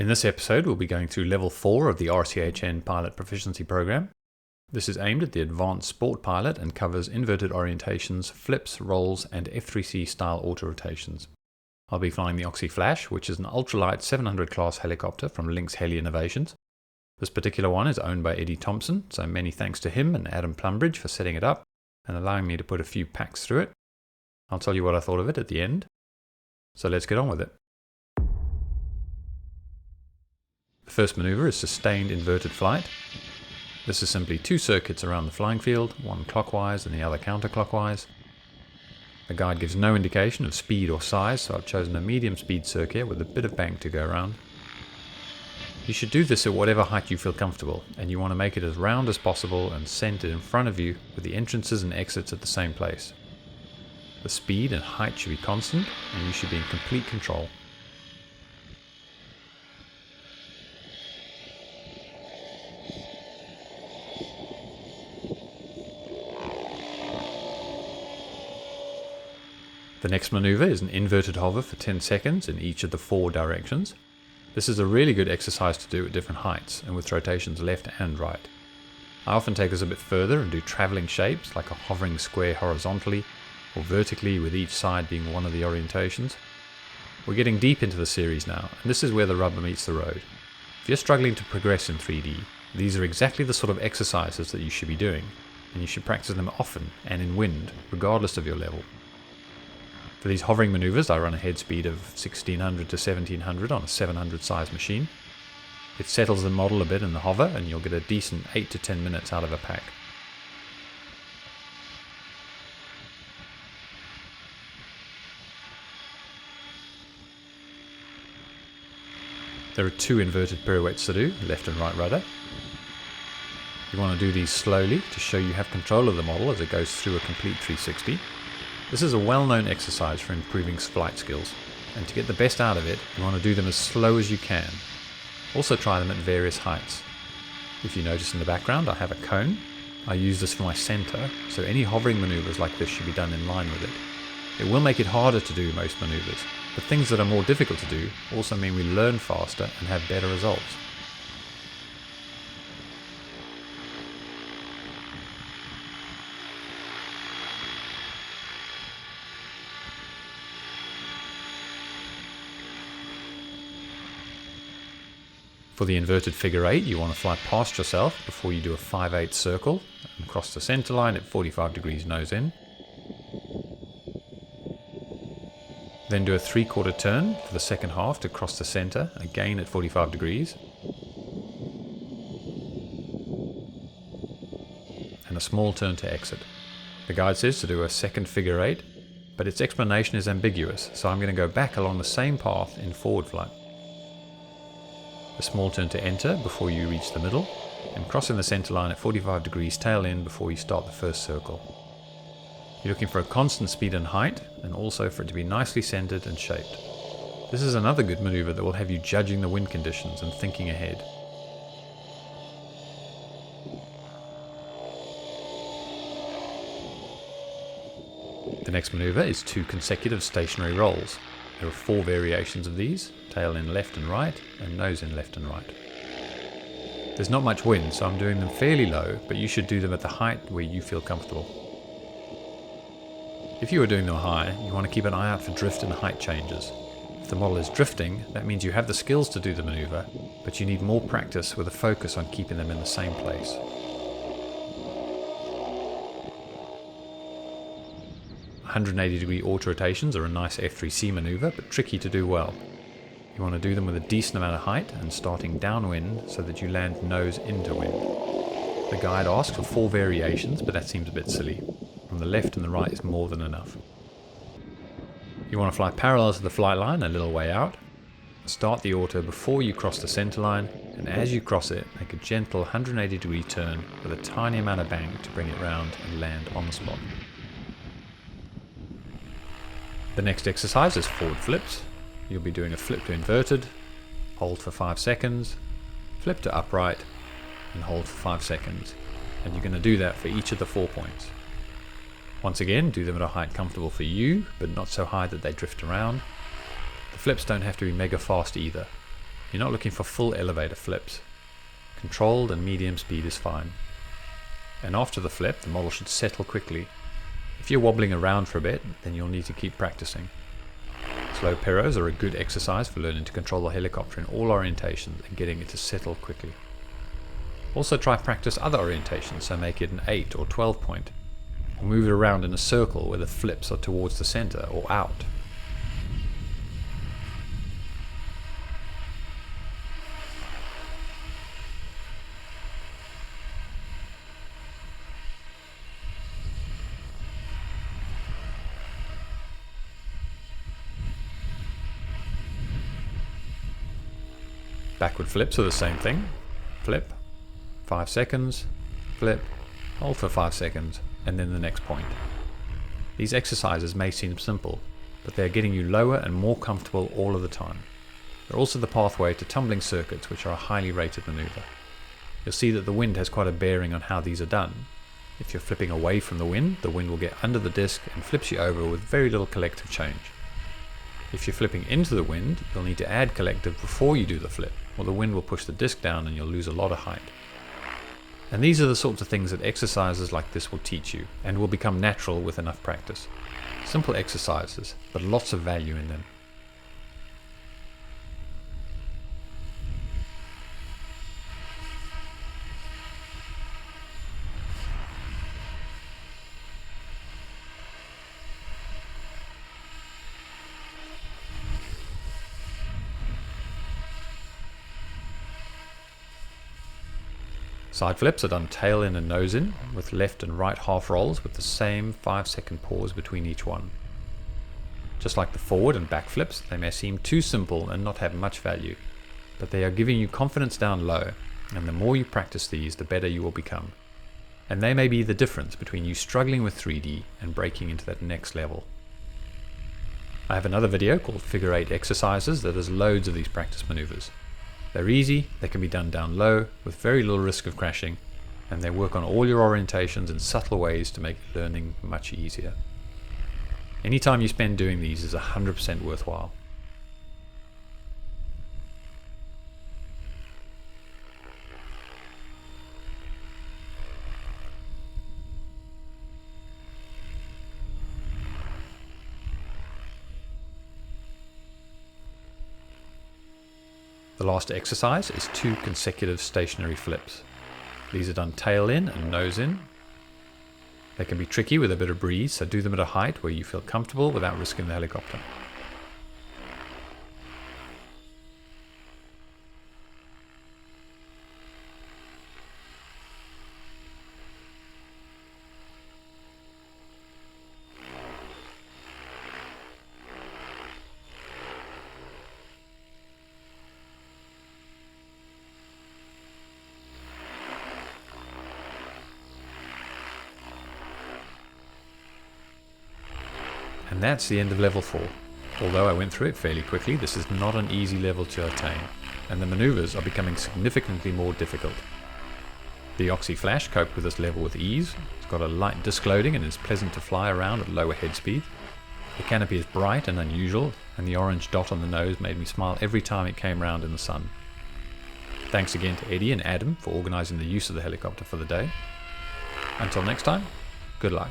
In this episode, we'll be going through Level 4 of the RCHN Pilot Proficiency Program. This is aimed at the advanced sport pilot and covers inverted orientations, flips, rolls, and F3C style autorotations. I'll be flying the Oxy Flash, which is an ultralight 700 class helicopter from Lynx Heli Innovations. This particular one is owned by Eddie Thompson, so many thanks to him and Adam Plumbridge for setting it up and allowing me to put a few packs through it. I'll tell you what I thought of it at the end. So let's get on with it. The first maneuver is sustained inverted flight. This is simply two circuits around the flying field, one clockwise and the other counterclockwise. The guide gives no indication of speed or size, so I've chosen a medium speed circuit with a bit of bank to go around. You should do this at whatever height you feel comfortable, and you want to make it as round as possible and centered in front of you with the entrances and exits at the same place. The speed and height should be constant, and you should be in complete control. The next maneuver is an inverted hover for 10 seconds in each of the 4 directions. This is a really good exercise to do at different heights and with rotations left and right. I often take this a bit further and do travelling shapes like a hovering square horizontally or vertically with each side being one of the orientations. We're getting deep into the series now, and this is where the rubber meets the road. If you're struggling to progress in 3D, these are exactly the sort of exercises that you should be doing, and you should practice them often and in wind, regardless of your level. For these hovering maneuvers, I run a head speed of 1600 to 1700 on a 700 size machine. It settles the model a bit in the hover, and you'll get a decent 8 to 10 minutes out of a pack. There are 2 inverted pirouettes to do, left and right rudder. You want to do these slowly to show you have control of the model as it goes through a complete 360. This is a well-known exercise for improving flight skills, and to get the best out of it, you want to do them as slow as you can. Also try them at various heights. If you notice in the background, I have a cone. I use this for my center, so any hovering maneuvers like this should be done in line with it. It will make it harder to do most maneuvers, but things that are more difficult to do also mean we learn faster and have better results. For the inverted figure 8, you want to fly past yourself before you do a 5/8 circle and cross the center line at 45 degrees nose in. Then do a 3/4 turn for the second half to cross the center, again at 45 degrees. And a small turn to exit. The guide says to do a second figure 8, but its explanation is ambiguous, so I'm going to go back along the same path in forward flight. A small turn to enter before you reach the middle, and crossing the center line at 45 degrees tail in before you start the first circle. You're looking for a constant speed and height, and also for it to be nicely centered and shaped. This is another good maneuver that will have you judging the wind conditions and thinking ahead. The next maneuver is 2 consecutive stationary rolls. There are 4 variations of these, tail in left and right, and nose in left and right. There's not much wind, so I'm doing them fairly low, but you should do them at the height where you feel comfortable. If you are doing them high, you want to keep an eye out for drift and height changes. If the model is drifting, that means you have the skills to do the maneuver, but you need more practice with a focus on keeping them in the same place. 180-degree autorotations are a nice F3C maneuver, but tricky to do well. You want to do them with a decent amount of height and starting downwind so that you land nose into wind. The guide asks for 4 variations, but that seems a bit silly. From the left and the right is more than enough. You want to fly parallel to the flight line a little way out. Start the auto before you cross the center line, and as you cross it, make a gentle 180-degree turn with a tiny amount of bank to bring it round and land on the spot. The next exercise is forward flips. You'll be doing a flip to inverted, hold for 5 seconds, flip to upright, and hold for 5 seconds. And you're going to do that for each of the 4 points. Once again, do them at a height comfortable for you, but not so high that they drift around. The flips don't have to be mega fast either. You're not looking for full elevator flips. Controlled and medium speed is fine. And after the flip, the model should settle quickly. If you're wobbling around for a bit, then you'll need to keep practicing. Slow pirouettes are a good exercise for learning to control the helicopter in all orientations and getting it to settle quickly. Also try practice other orientations, so make it an 8 or 12 point, or move it around in a circle where the flips are towards the center or out. Backward flips are the same thing. Flip, 5 seconds, flip, hold for 5 seconds, and then the next point. These exercises may seem simple, but they are getting you lower and more comfortable all of the time. They're also the pathway to tumbling circuits, which are a highly rated maneuver. You'll see that the wind has quite a bearing on how these are done. If you're flipping away from the wind will get under the disc and flips you over with very little collective change. If you're flipping into the wind, you'll need to add collective before you do the flip, or the wind will push the disc down and you'll lose a lot of height. And these are the sorts of things that exercises like this will teach you, and will become natural with enough practice. Simple exercises, but lots of value in them. Side flips are done tail in and nose in, with left and right half rolls with the same 5-second pause between each one. Just like the forward and back flips, they may seem too simple and not have much value, but they are giving you confidence down low, and the more you practice these, the better you will become. And they may be the difference between you struggling with 3D and breaking into that next level. I have another video called Figure 8 Exercises that has loads of these practice maneuvers. They're easy, they can be done down low with very little risk of crashing, and they work on all your orientations in subtle ways to make learning much easier. Any time you spend doing these is 100% worthwhile. The last exercise is 2 consecutive stationary flips. These are done tail in and nose in. They can be tricky with a bit of breeze, so do them at a height where you feel comfortable without risking the helicopter. And that's the end of level 4. Although I went through it fairly quickly, this is not an easy level to attain, and the maneuvers are becoming significantly more difficult. The Oxy Flash coped with this level with ease. It's got a light disc loading and is pleasant to fly around at lower head speed. The canopy is bright and unusual, and the orange dot on the nose made me smile every time it came round in the sun. Thanks again to Eddie and Adam for organising the use of the helicopter for the day. Until next time, good luck.